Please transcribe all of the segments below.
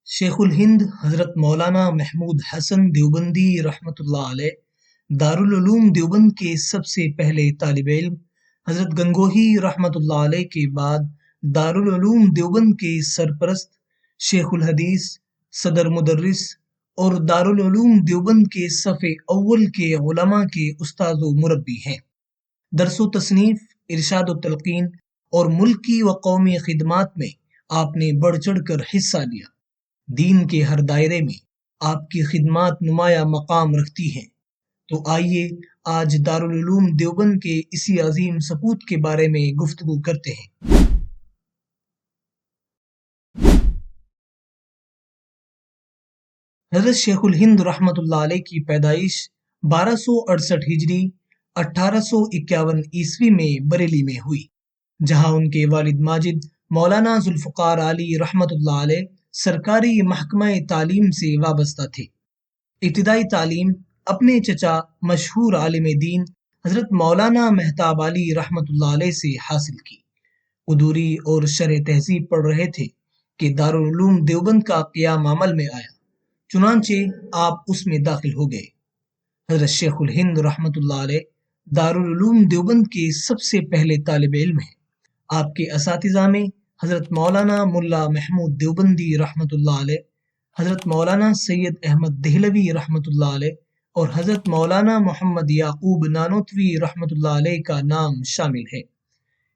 شیخ الہند حضرت مولانا محمود حسن دیوبندی رحمۃ اللہ علیہ دارالعلوم دیوبند کے سب سے پہلے طالب علم، حضرت گنگوہی رحمۃ اللہ علیہ کے بعد دارالعلوم دیوبند کے سرپرست، شیخ الحدیث، صدر مدرس اور دارالعلوم دیوبند کے صف اول کے علماء کے استاد و مربی ہیں۔ درس و تصنیف، ارشاد و تلقین اور ملکی و قومی خدمات میں آپ نے بڑھ چڑھ کر حصہ لیا۔ دین کے ہر دائرے میں آپ کی خدمات نمایاں مقام رکھتی ہیں۔ تو آئیے آج دارالعلوم دیوبند کے اسی عظیم سپوت کے بارے میں گفتگو کرتے ہیں۔ حضرت شیخ الہند رحمۃ اللہ علیہ کی پیدائش 1268 ہجری 1851 عیسوی میں بریلی میں ہوئی، جہاں ان کے والد ماجد مولانا ذوالفقار علی رحمۃ اللہ علیہ سرکاری محکمہ تعلیم سے وابستہ تھے۔ ابتدائی تعلیم اپنے چچا مشہور عالم دین حضرت مولانا مہتاب علی رحمۃ اللہ علیہ سے حاصل کی۔ قدوری اور شرح تہذیب پڑھ رہے تھے کہ دارالعلوم دیوبند کا قیام عمل میں آیا، چنانچہ آپ اس میں داخل ہو گئے۔ حضرت شیخ الہند رحمۃ اللہ علیہ دارالعلوم دیوبند کے سب سے پہلے طالب علم ہیں۔ آپ کے اساتذہ میں حضرت مولانا ملا محمود دیوبندی رحمۃ اللہ علیہ، حضرت مولانا سید احمد دہلوی رحمۃ اللہ علیہ اور حضرت مولانا محمد یعقوب نانوتوی رحمۃ اللہ علیہ کا نام شامل ہے۔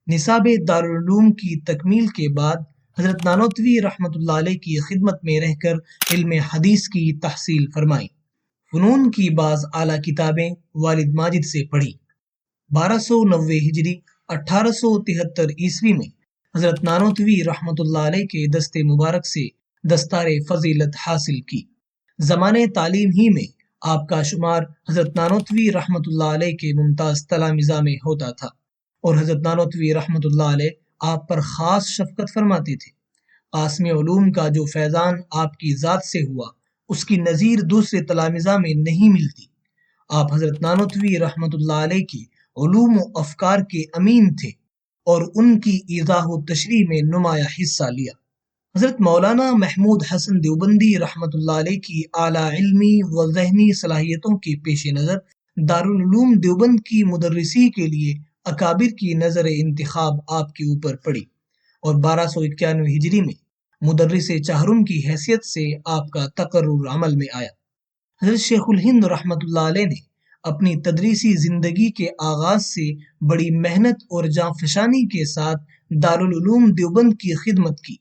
نصاب دارالعلوم کی تکمیل کے بعد حضرت نانوتوی رحمۃ اللہ علیہ کی خدمت میں رہ کر علم حدیث کی تحصیل فرمائی۔ فنون کی بعض اعلیٰ کتابیں والد ماجد سے پڑھی۔ 1290 ہجری 1873 عیسوی میں حضرت نانوتوی رحمۃ اللہ علیہ کے دست مبارک سے دستار فضیلت حاصل کی۔ زمانۂ تعلیم ہی میں آپ کا شمار حضرت نانوتوی رحمۃ اللہ علیہ کے ممتاز تلامذہ میں ہوتا تھا، اور حضرت نانوتوی رحمۃ اللہ علیہ آپ پر خاص شفقت فرماتے تھے۔ قاسم علوم کا جو فیضان آپ کی ذات سے ہوا، اس کی نظیر دوسرے تلامذہ میں نہیں ملتی۔ آپ حضرت نانوتوی رحمۃ اللہ علیہ کی علوم و افکار کے امین تھے اور ان کی ایضاح و تشریح میں نمایاں حصہ لیا۔ حضرت مولانا محمود حسن دیوبندی رحمۃ اللہ علیہ کی اعلیٰ علمی و ذہنی صلاحیتوں کے پیش نظر دارالعلوم دیوبند کی مدرسی کے لیے اکابر کی نظر انتخاب آپ کے اوپر پڑی، اور 1291 ہجری میں مدرس چہارم کی حیثیت سے آپ کا تقرر عمل میں آیا۔ حضرت شیخ الہند رحمۃ اللہ علیہ نے اپنی تدریسی زندگی کے آغاز سے بڑی محنت اور جانفشانی کے ساتھ دارالعلوم دیوبند کی خدمت کی۔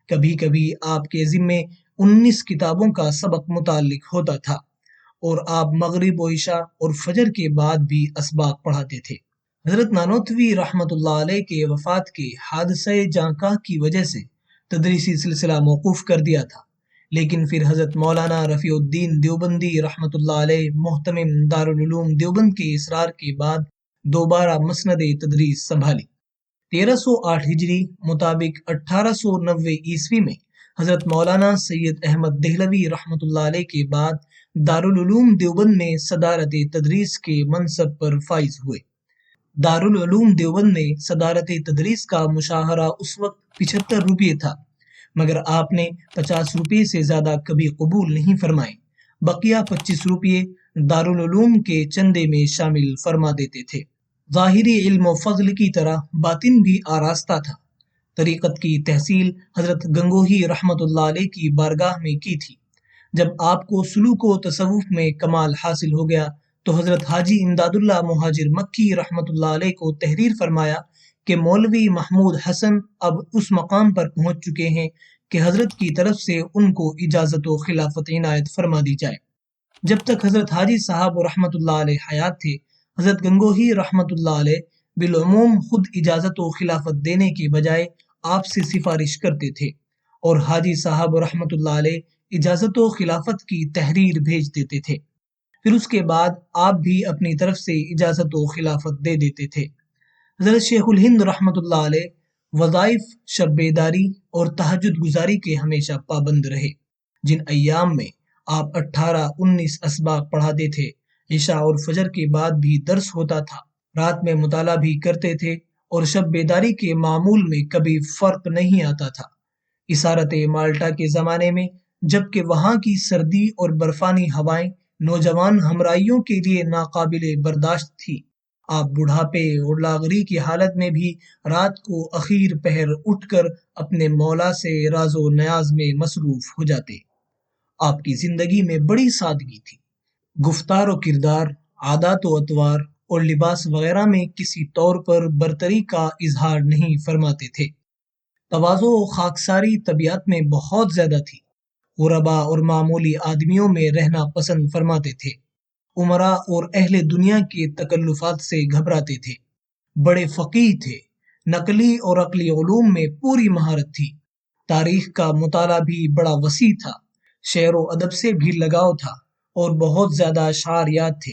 کبھی کبھی آپ کے ذمے 19 کتابوں کا سبق متعلق ہوتا تھا، اور آپ مغرب و عشاء اور فجر کے بعد بھی اسباق پڑھاتے تھے۔ حضرت نانوتوی رحمۃ اللہ علیہ کے وفات کے حادثہ جانکاہ کی وجہ سے تدریسی سلسلہ موقوف کر دیا تھا، لیکن پھر حضرت مولانا رفیع الدین دیوبندی رحمۃ اللہ علیہ محتمم دارالعلوم دیوبند کے اصرار کے بعد دوبارہ مسند تدریس سنبھالی۔ 1308 ہجری مطابق 1890 عیسوی میں حضرت مولانا سید احمد دہلوی رحمۃ اللہ علیہ کے بعد دارالعلوم دیوبند میں صدارت تدریس کے منصب پر فائز ہوئے۔ دارالعلوم دیوبند میں صدارت تدریس کا مشاہرہ اس وقت 75 روپے تھا، مگر آپ نے 50 روپے سے زیادہ کبھی قبول نہیں فرمائے۔ بقیہ 25 روپے دارالعلوم کے چندے میں شامل فرما دیتے تھے۔ ظاہری علم و فضل کی طرح باطن بھی آراستہ تھا۔ طریقت کی تحصیل حضرت گنگوہی رحمۃ اللہ علیہ کی بارگاہ میں کی تھی۔ جب آپ کو سلوک و تصوف میں کمال حاصل ہو گیا تو حضرت حاجی امداد اللہ مہاجر مکی رحمۃ اللہ علیہ کو تحریر فرمایا کہ مولوی محمود حسن اب اس مقام پر پہنچ چکے ہیں کہ حضرت کی طرف سے ان کو اجازت و خلافت عنایت فرما دی جائے۔ جب تک حضرت حاجی صاحب رحمۃ اللہ علیہ حیات تھے، حضرت گنگوہی رحمۃ اللہ علیہ بالعموم خود اجازت و خلافت دینے کے بجائے آپ سے سفارش کرتے تھے، اور حاجی صاحب رحمۃ اللہ علیہ اجازت و خلافت کی تحریر بھیج دیتے تھے، پھر اس کے بعد آپ بھی اپنی طرف سے اجازت و خلافت دے دیتے تھے۔ حضرت شیخ الہند رحمۃ اللہ علیہ وظائف، شب بیداری اور تہجد گزاری کے ہمیشہ پابند رہے۔ جن ایام میں آپ 18-19 اسباق پڑھاتے تھے، عشاء اور فجر کے بعد بھی درس ہوتا تھا، رات میں مطالعہ بھی کرتے تھے، اور شب بیداری کے معمول میں کبھی فرق نہیں آتا تھا۔ اسارت مالٹا کے زمانے میں جبکہ وہاں کی سردی اور برفانی ہوائیں نوجوان ہمراہیوں کے لیے ناقابل برداشت تھی۔ آپ بڑھاپے اور لاغری کی حالت میں بھی رات کو اخیر پہر اٹھ کر اپنے مولا سے راز و نیاز میں مصروف ہو جاتے۔ آپ کی زندگی میں بڑی سادگی تھی۔ گفتار و کردار، عادات و اطوار اور لباس وغیرہ میں کسی طور پر برتری کا اظہار نہیں فرماتے تھے۔ تواضع و خاکساری طبیعت میں بہت زیادہ تھی۔ غربا اور معمولی آدمیوں میں رہنا پسند فرماتے تھے۔ امراء اور اہل دنیا کے تکلفات سے گھبراتے تھے۔ بڑے فقیہ تھے۔ نقلی اور عقلی علوم میں پوری مہارت تھی۔ تاریخ کا مطالعہ بھی بڑا وسیع تھا۔ شعر و ادب سے بھی لگاؤ تھا اور بہت زیادہ اشعار یاد تھے۔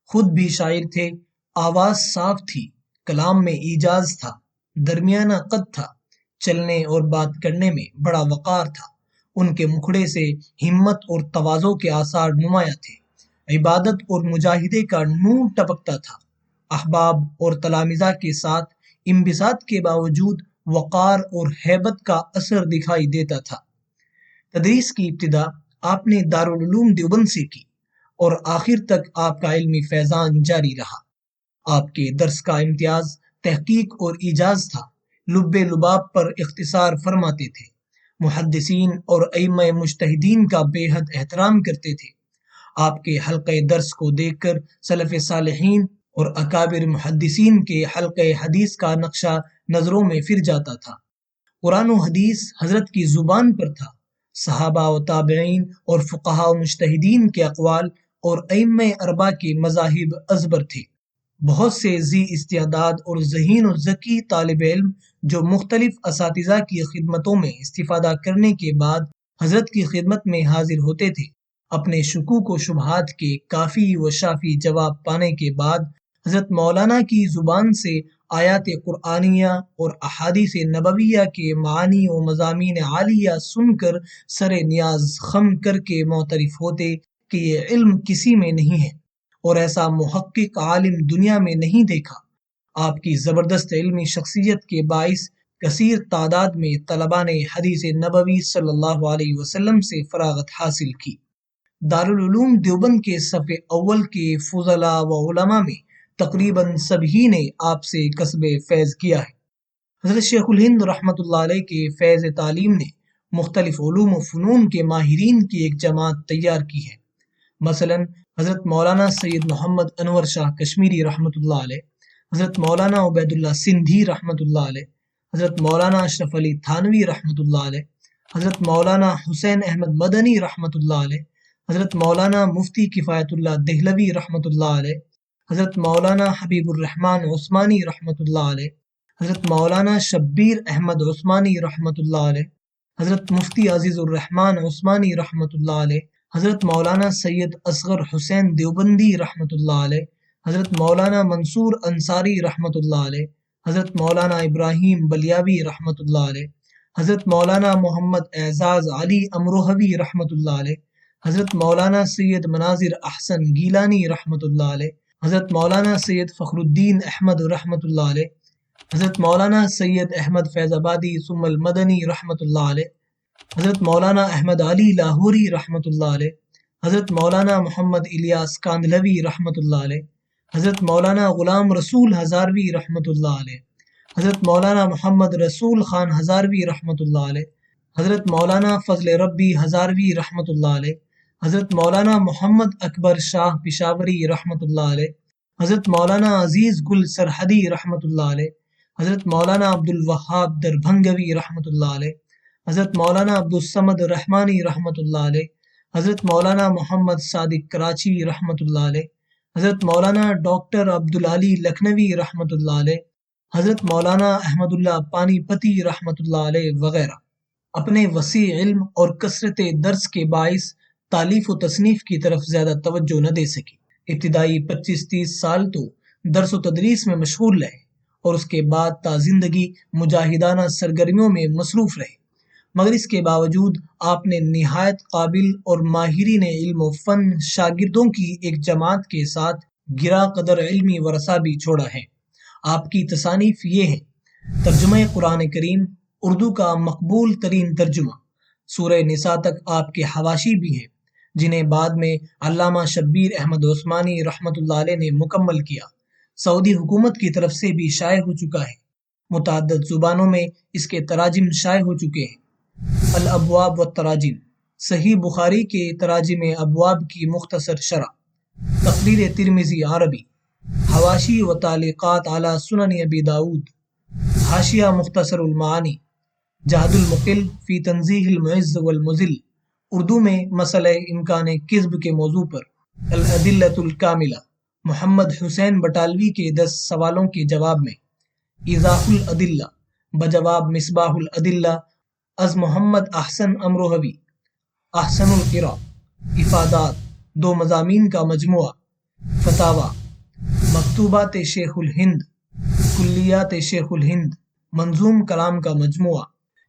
خود بھی شاعر تھے۔ آواز صاف تھی۔ کلام میں ایجاز تھا۔ درمیانہ قد تھا۔ چلنے اور بات کرنے میں بڑا وقار تھا۔ ان کے مکھڑے سے ہمت اور تواضع کے آثار نمایاں تھے۔ عبادت اور مجاہدے کا نور ٹپکتا تھا۔ احباب اور تلامذہ کے ساتھ انبساط کے باوجود وقار اور ہیبت کا اثر دکھائی دیتا تھا۔ تدریس کی ابتدا آپ نے دارالعلوم دیوبند سے کی اور آخر تک آپ کا علمی فیضان جاری رہا۔ آپ کے درس کا امتیاز تحقیق اور ایجاز تھا۔ لب لباب پر اختصار فرماتے تھے۔ محدثین اور ائمہ مجتہدین کا بے حد احترام کرتے تھے۔ آپ کے حلقہ درس کو دیکھ کر سلف صالحین اور اکابر محدثین کے حلقہ حدیث کا نقشہ نظروں میں پھر جاتا تھا۔ قرآن و حدیث حضرت کی زبان پر تھا۔ صحابہ و تابعین اور فقہاء و مجتہدین کے اقوال اور ائمہ اربعہ کے مذاہب ازبر تھے۔ بہت سے ذی استعداد اور ذہین و ذکی طالب علم جو مختلف اساتذہ کی خدمتوں میں استفادہ کرنے کے بعد حضرت کی خدمت میں حاضر ہوتے تھے، اپنے شکوک و شبہات کے کافی و شافی جواب پانے کے بعد حضرت مولانا کی زبان سے آیات قرآنیہ اور احادیث نبویہ کے معانی و مضامین عالیہ سن کر سر نیاز خم کر کے معترف ہوتے کہ یہ علم کسی میں نہیں ہے اور ایسا محقق عالم دنیا میں نہیں دیکھا۔ آپ کی زبردست علمی شخصیت کے باعث کثیر تعداد میں طلباء نے حدیث نبوی صلی اللہ علیہ وسلم سے فراغت حاصل کی۔ دارالعلوم دیوبند کے صف اول کے فضلاء و علماء میں تقریباً سبھی نے آپ سے کسب فیض کیا ہے۔ حضرت شیخ الہند رحمۃ اللہ علیہ کے فیض تعلیم نے مختلف علوم و فنون کے ماہرین کی ایک جماعت تیار کی ہے۔ مثلاً حضرت مولانا سید محمد انور شاہ کشمیری رحمۃ اللہ علیہ، حضرت مولانا عبید اللہ سندھی رحمۃ اللہ علیہ، حضرت مولانا اشرف علی تھانوی رحمۃ اللہ علیہ، حضرت مولانا حسین احمد مدنی رحمۃ اللہ علیہ، حضرت مولانا مفتی کفایت اللہ دہلوی رحمۃ اللہ علیہ، حضرت مولانا حبیب الرحمن عثمانی رحمۃ اللہ علیہ، حضرت مولانا شبیر احمد عثمانی رحمۃ اللہ علیہ، حضرت مفتی عزیز الرحمن عثمانی رحمۃ اللہ علیہ، حضرت مولانا سید اصغر حسین دیوبندی رحمۃ اللہ علیہ، حضرت مولانا منصور انصاری رحمۃ اللہ علیہ، حضرت مولانا ابراہیم بلیاوی رحمۃ اللہ علیہ، حضرت مولانا محمد اعزاز علی امروہوی رحمۃ اللہ علیہ، حضرت مولانا سید مناظر احسن گیلانی رحمۃ اللہ علیہ، حضرت مولانا سید فخر الدین احمد رحمۃ اللہ علیہ، حضرت مولانا سید احمد فیض آبادی ثم المدنی رحمۃ اللہ علیہ، حضرت مولانا احمد علی لاہوری رحمۃ اللہ علیہ، حضرت مولانا محمد الیاس کاندھلوی رحمۃ اللہ علیہ، حضرت مولانا غلام رسول ہزاروی رحمۃ اللہ علیہ، حضرت مولانا محمد رسول خان ہزاروی رحمۃ اللہ علیہ، حضرت مولانا فضل ربی ہزاروی رحمۃ اللہ علیہ، حضرت مولانا محمد اکبر شاہ پشاوری رحمۃ اللہ علیہ، حضرت مولانا عزیز گل سرحدی رحمۃ اللہ علیہ، حضرت مولانا عبد الوہاب دربھنگوی رحمۃ اللہ علیہ، حضرت مولانا عبد الصمد رحمانی رحمۃ اللہ علیہ، حضرت مولانا محمد صادق کراچی رحمۃ اللہ علیہ، حضرت مولانا ڈاکٹر عبدالعلی لکھنوی رحمۃ اللہ علیہ، حضرت مولانا احمد اللہ پانی پتی رحمۃ اللہ علیہ وغیرہ۔ اپنے وسیع علم اور کثرت درس کے باعث تالیف و تصنیف کی طرف زیادہ توجہ نہ دے سکی۔ ابتدائی 25-30 سال تو درس و تدریس میں مشغول رہے اور اس کے بعد تا زندگی مجاہدانہ سرگرمیوں میں مصروف رہے، مگر اس کے باوجود آپ نے نہایت قابل اور ماہرین علم و فن شاگردوں کی ایک جماعت کے ساتھ گرا قدر علمی ورثہ بھی چھوڑا ہے۔ آپ کی تصانیف یہ ہیں: ترجمہ قرآن کریم، اردو کا مقبول ترین ترجمہ، سورہ نساء تک آپ کے حواشی بھی ہیں، جنہیں بعد میں علامہ شبیر احمد عثمانی رحمۃ اللہ علیہ نے مکمل کیا۔ سعودی حکومت کی طرف سے بھی شائع ہو چکا ہے۔ متعدد زبانوں میں اس کے تراجم شائع ہو چکے ہیں۔ الابواب والتراجم، صحیح بخاری کے تراجم ابواب کی مختصر شرح، تقریر ترمذی عربی، حواشی و تعلیقات علی سنن ابی داود، حاشیہ مختصر المعانی، جہد المقل فی تنزیہ المعز والمذل، اردو میں مسئلہ امکان کذب کے موضوع پر، الادلۃ الکاملہ، محمد حسین بٹالوی کے 10 سوالوں کے جواب میں، ایضاح الادلہ بجواب مصباح الادلہ از محمد احسن امروہوی، احسن القراء، افادات 2 مضامین کا مجموعہ، فتاوی، مکتوبات شیخ الہند، کلیات شیخ الہند، منظوم کلام کا مجموعہ۔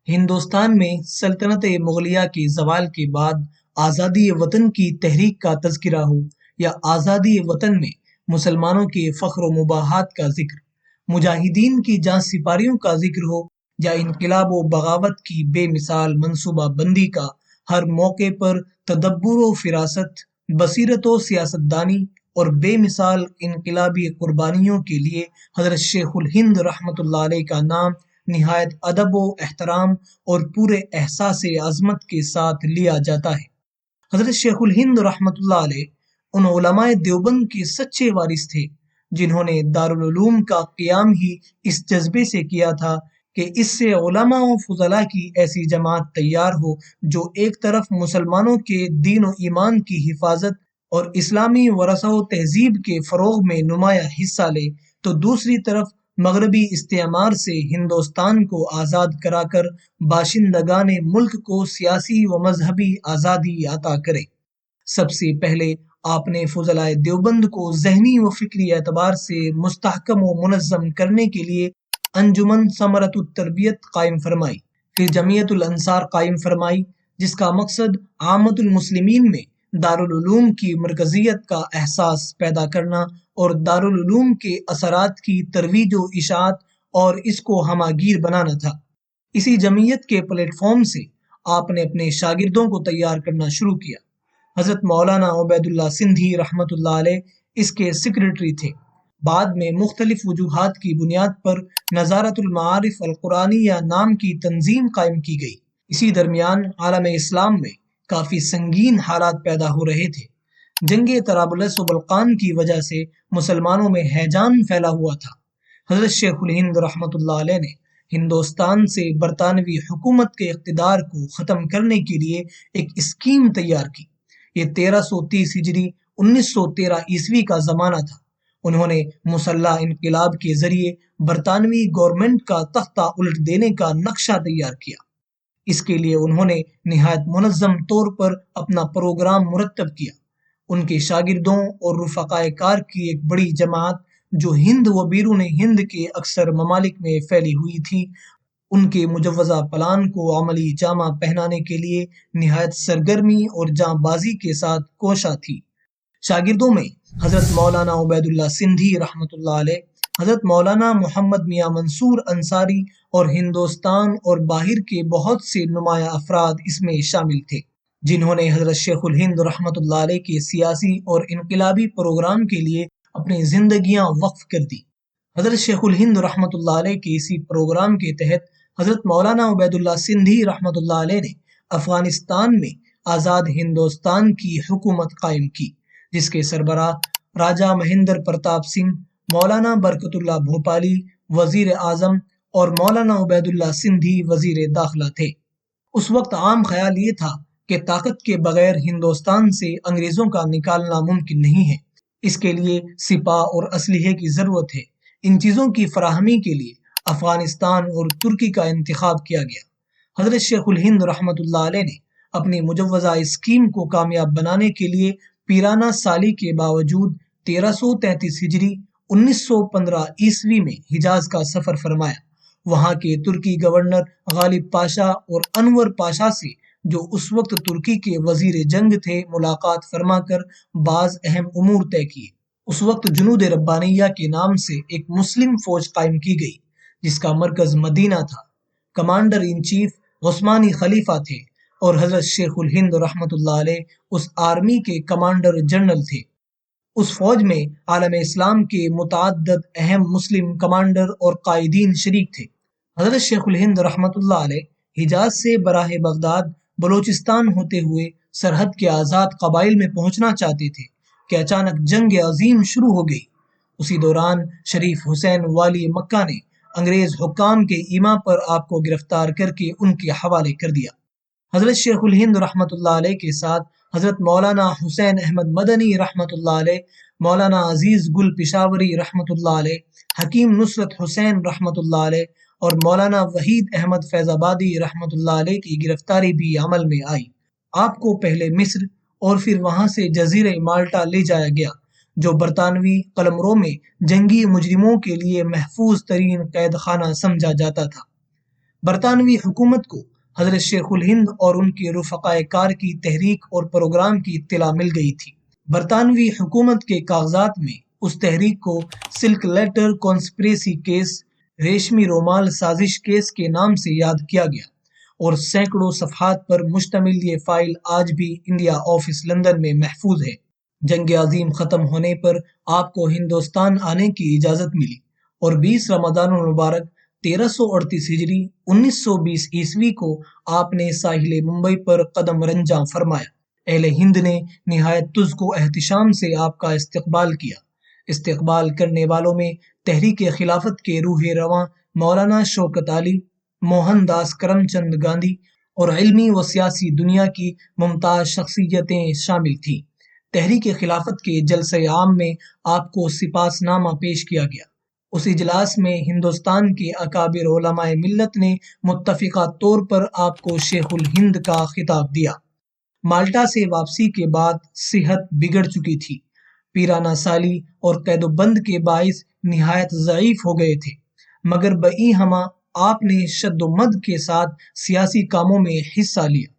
ہندوستان میں سلطنت مغلیہ کے زوال کے بعد آزادی وطن کی تحریک کا تذکرہ ہو یا آزادی وطن میں مسلمانوں کے فخر و مباحات کا ذکر، مجاہدین کی جاں سپاریوں کا ذکر ہو یا انقلاب و بغاوت کی بے مثال منصوبہ بندی کا، ہر موقع پر تدبر و فراست، بصیرت و سیاست دانی اور بے مثال انقلابی قربانیوں کے لیے حضرت شیخ الہند رحمۃ اللہ علیہ کا نام نہایت ادب و احترام اور پورے احساس عظمت کے ساتھ لیا جاتا ہے۔ حضرت شیخ الہند رحمۃ اللہ علیہ ان علماء دیوبند کے سچے وارث تھے جنہوں نے دارالعلوم کا قیام ہی اس جذبے سے کیا تھا کہ اس سے علماء و فضلاء کی ایسی جماعت تیار ہو جو ایک طرف مسلمانوں کے دین و ایمان کی حفاظت اور اسلامی ورثہ و تہذیب کے فروغ میں نمایاں حصہ لے، تو دوسری طرف مغربی استعمار سے ہندوستان کو آزاد کرا کر باشندگان ملک کو سیاسی و مذہبی آزادی عطا کرے۔ سب سے پہلے آپ نے فضلاء دیوبند کو ذہنی و فکری اعتبار سے مستحکم و منظم کرنے کے لیے انجمن ثمرۃ التربیت قائم فرمائی، پھر جمعیت الانصار قائم فرمائی، جس کا مقصد عامت المسلمین میں دارالعلوم کی مرکزیت کا احساس پیدا کرنا اور دارالعلوم کے اثرات کی ترویج و اشاعت اور اس کو ہماگیر بنانا تھا۔ اسی جمعیت کے پلیٹ فارم سے آپ نے اپنے شاگردوں کو تیار کرنا شروع کیا۔ حضرت مولانا عبید اللہ سندھی رحمۃ اللہ علیہ اس کے سیکرٹری تھے۔ بعد میں مختلف وجوہات کی بنیاد پر نظارت المعارف القرآنیہ نام کی تنظیم قائم کی گئی۔ اسی درمیان عالم اسلام میں کافی سنگین حالات پیدا ہو رہے تھے۔ جنگ طرابلس و بلقان کی وجہ سے مسلمانوں میں ہیجان پھیلا ہوا تھا۔ حضرت شیخ الہند رحمۃ اللہ علیہ نے ہندوستان سے برطانوی حکومت کے اقتدار کو ختم کرنے کے لیے ایک اسکیم تیار کی۔ یہ 1330 ہجری 1913 عیسوی کا زمانہ تھا۔ انہوں نے مسلح انقلاب کے ذریعے برطانوی گورنمنٹ کا تختہ الٹ دینے کا نقشہ تیار کیا۔ اس کے لیے انہوں نے نہایت منظم طور پر اپنا پروگرام مرتب کیا۔ ان کے شاگردوں اور رفقائے کار کی ایک بڑی جماعت جو ہند و بیرون ہند کے اکثر ممالک میں پھیلی ہوئی تھی، ان کے مجوزہ پلان کو عملی جامہ پہنانے کے لیے نہایت سرگرمی اور جاں بازی کے ساتھ کوشاں تھی۔ شاگردوں میں حضرت مولانا عبید اللہ سندھی رحمۃ اللہ علیہ، حضرت مولانا محمد میاں منصور انصاری اور ہندوستان اور باہر کے بہت سے نمایاں افراد اس میں شامل تھے، جنہوں نے حضرت شیخ الہند رحمۃ اللہ علیہ کے سیاسی اور انقلابی پروگرام کے لیے اپنی زندگیاں وقف کر دی۔ حضرت شیخ الہند رحمۃ اللہ علیہ کے اسی پروگرام کے تحت حضرت مولانا عبید اللہ سندھی رحمۃ اللہ علیہ نے افغانستان میں آزاد ہندوستان کی حکومت قائم کی، جس کے سربراہ راجہ مہندر پرتاپ سنگھ، مولانا برکت اللہ بھوپالی وزیر اعظم اور مولانا عبید اللہ سندھی وزیر داخلہ تھے۔ اس وقت عام خیال یہ تھا کہ طاقت کے بغیر ہندوستان سے انگریزوں کا نکالنا ممکن نہیں ہے، اس کے لیے سپاہ اور اسلحے کی ضرورت ہے۔ ان چیزوں کی فراہمی کے لیے افغانستان اور ترکی کا انتخاب کیا گیا۔ حضرت شیخ الہند رحمۃ اللہ علیہ نے اپنی مجوزہ اسکیم کو کامیاب بنانے کے لیے پیرانہ سالی کے باوجود 1333 ہجری 1915 عیسوی میں حجاز کا سفر فرمایا۔ وہاں کے ترکی گورنر غالب پاشا اور انور پاشا سے، جو اس وقت ترکی کے وزیر جنگ تھے، ملاقات فرما کر بعض اہم امور طے کیے۔ اس وقت جنود ربانیہ کے نام سے ایک مسلم فوج قائم کی گئی جس کا مرکز مدینہ تھا۔ کمانڈر ان چیف عثمانی خلیفہ تھے اور حضرت شیخ الہند رحمۃ اللہ علیہ اس آرمی کے کمانڈر جنرل تھے۔ اس فوج میں عالم اسلام کے متعدد اہم مسلم کمانڈر اور قائدین شریک تھے۔ حضرت شیخ الہند رحمۃ اللہ علیہ حجاز سے براہ بغداد بلوچستان ہوتے ہوئے سرحد کے آزاد قبائل میں پہنچنا چاہتے تھے کہ اچانک جنگ عظیم شروع ہو گئی۔ اسی دوران شریف حسین والی مکہ نے انگریز حکام کے ایما پر آپ کو گرفتار کر کے ان کے حوالے کر دیا۔ حضرت شیخ الہند رحمۃ اللہ علیہ کے ساتھ حضرت مولانا حسین احمد مدنی رحمۃ اللہ علیہ، مولانا عزیز گل پشاوری رحمۃ اللہ علیہ، حکیم نصرت حسین رحمۃ اللہ علیہ اور مولانا وحید احمد فیض آبادی رحمۃ اللہ علیہ کی گرفتاری بھی عمل میں آئی۔ آپ کو پہلے مصر اور پھر وہاں سے جزیرہ مالٹا لے جایا گیا، جو برطانوی قلمرو میں جنگی مجرموں کے لیے محفوظ ترین قید خانہ سمجھا جاتا تھا۔ برطانوی حکومت کو حضرت شیخ الہند اور ان کے رفقائے کار کی تحریک اور پروگرام کی اطلاع مل گئی تھی۔ برطانوی حکومت کے کاغذات میں اس تحریک کو سلک لیٹر کانسپریسی کیس، ریشمی رومال سازش کیس کے نام سے یاد کیا گیا، اور سینکڑوں صفحات پر مشتمل یہ فائل آج بھی انڈیا آفس لندن میں محفوظ ہے۔ جنگ عظیم ختم ہونے پر آپ کو ہندوستان آنے کی اجازت ملی اور 20 رمضان المبارک 1338 ہجری 1920 عیسوی کو آپ نے ساحل ممبئی پر قدم رنجاں فرمایا۔ اہل ہند نے نہایت تزک و احتشام سے آپ کا استقبال کیا۔ استقبال کرنے والوں میں تحریک خلافت کے روح رواں مولانا شوکت علی، موہن داس کرم چند گاندھی اور علمی و سیاسی دنیا کی ممتاز شخصیتیں شامل تھیں۔ تحریک خلافت کے جلسہ عام میں آپ کو سپاس نامہ پیش کیا گیا۔ اس اجلاس میں ہندوستان کے اکابر علماء ملت نے متفقہ طور پر آپ کو شیخ الہند کا خطاب دیا۔ مالٹا سے واپسی کے بعد صحت بگڑ چکی تھی۔ پیرانہ سالی اور قید و بند کے باعث نہایت ضعیف ہو گئے تھے، مگر بئی ہمہ آپ نے شد و مد کے ساتھ سیاسی کاموں میں حصہ لیا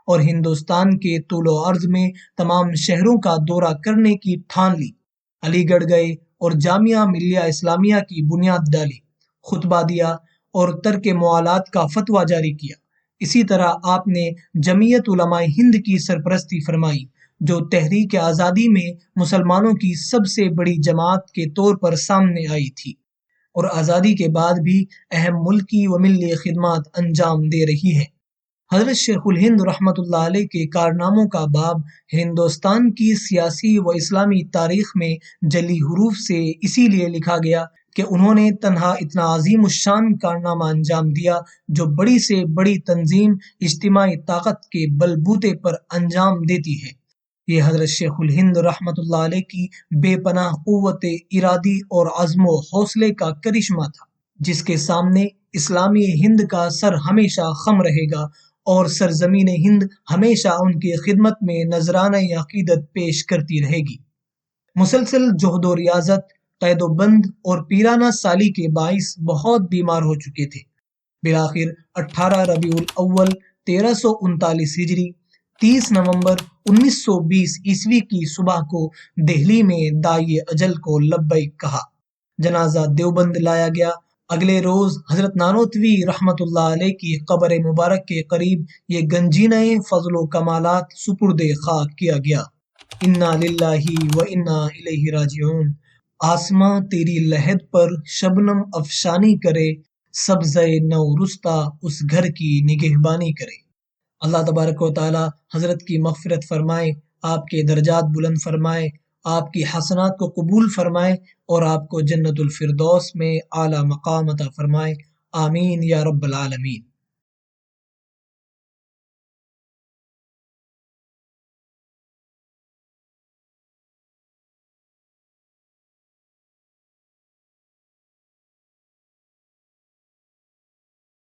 اور ہندوستان کے طول و عرض میں تمام شہروں کا دورہ کرنے کی ٹھان لی۔ علی گڑھ گئے اور جامعہ ملیہ اسلامیہ کی بنیاد ڈالی، خطبہ دیا اور ترک موالات کا فتویٰ جاری کیا۔ اسی طرح آپ نے جمعیت علماء ہند کی سرپرستی فرمائی، جو تحریک آزادی میں مسلمانوں کی سب سے بڑی جماعت کے طور پر سامنے آئی تھی اور آزادی کے بعد بھی اہم ملکی و ملی خدمات انجام دے رہی ہے۔ حضرت شیخ الہند رحمۃ اللہ علیہ کے کارناموں کا باب ہندوستان کی سیاسی و اسلامی تاریخ میں جلی حروف سے اسی لیے لکھا گیا کہ انہوں نے تنہا اتنا عظیم الشان کارنامہ انجام دیا جو بڑی سے بڑی تنظیم اجتماعی طاقت کے بل بوتے پر انجام دیتی ہے۔ یہ حضرت شیخ الہند رحمۃ اللہ علیہ کی بے پناہ قوت ارادی اور عزم و حوصلے کا کرشمہ تھا، جس کے سامنے اسلامی ہند کا سر ہمیشہ خم رہے گا اور سرزمین ہند ہمیشہ ان کی خدمت میں نذرانہ عقیدت پیش کرتی رہے گی۔ مسلسل جہد و ریاضت، قید و بند اور پیرانہ سالی کے باعث بہت بیمار ہو چکے تھے۔ بالآخر 18 ربیع الاول 1339 ہجری 30 نومبر 1920 عیسوی کی صبح کو دہلی میں داعی اجل کو لبیک کہا۔ جنازہ دیوبند لایا گیا۔ اگلے روز حضرت نانوتوی رحمۃ اللہ علیہ کی قبر مبارک کے قریب یہ گنجینہ فضل و کمالات سپرد خاک کیا گیا۔ انا للہ و انا الیہ راجعون۔ آسماں تیری لحد پر شبنم افشانی کرے، سبزہ نو رستہ اس گھر کی نگہبانی کرے۔ اللہ تبارک و تعالی حضرت کی مغفرت فرمائے، آپ کے درجات بلند فرمائے، آپ کی حسنات کو قبول فرمائے اور آپ کو جنت الفردوس میں اعلیٰ مقام عطا فرمائے۔ آمین یا رب العالمین۔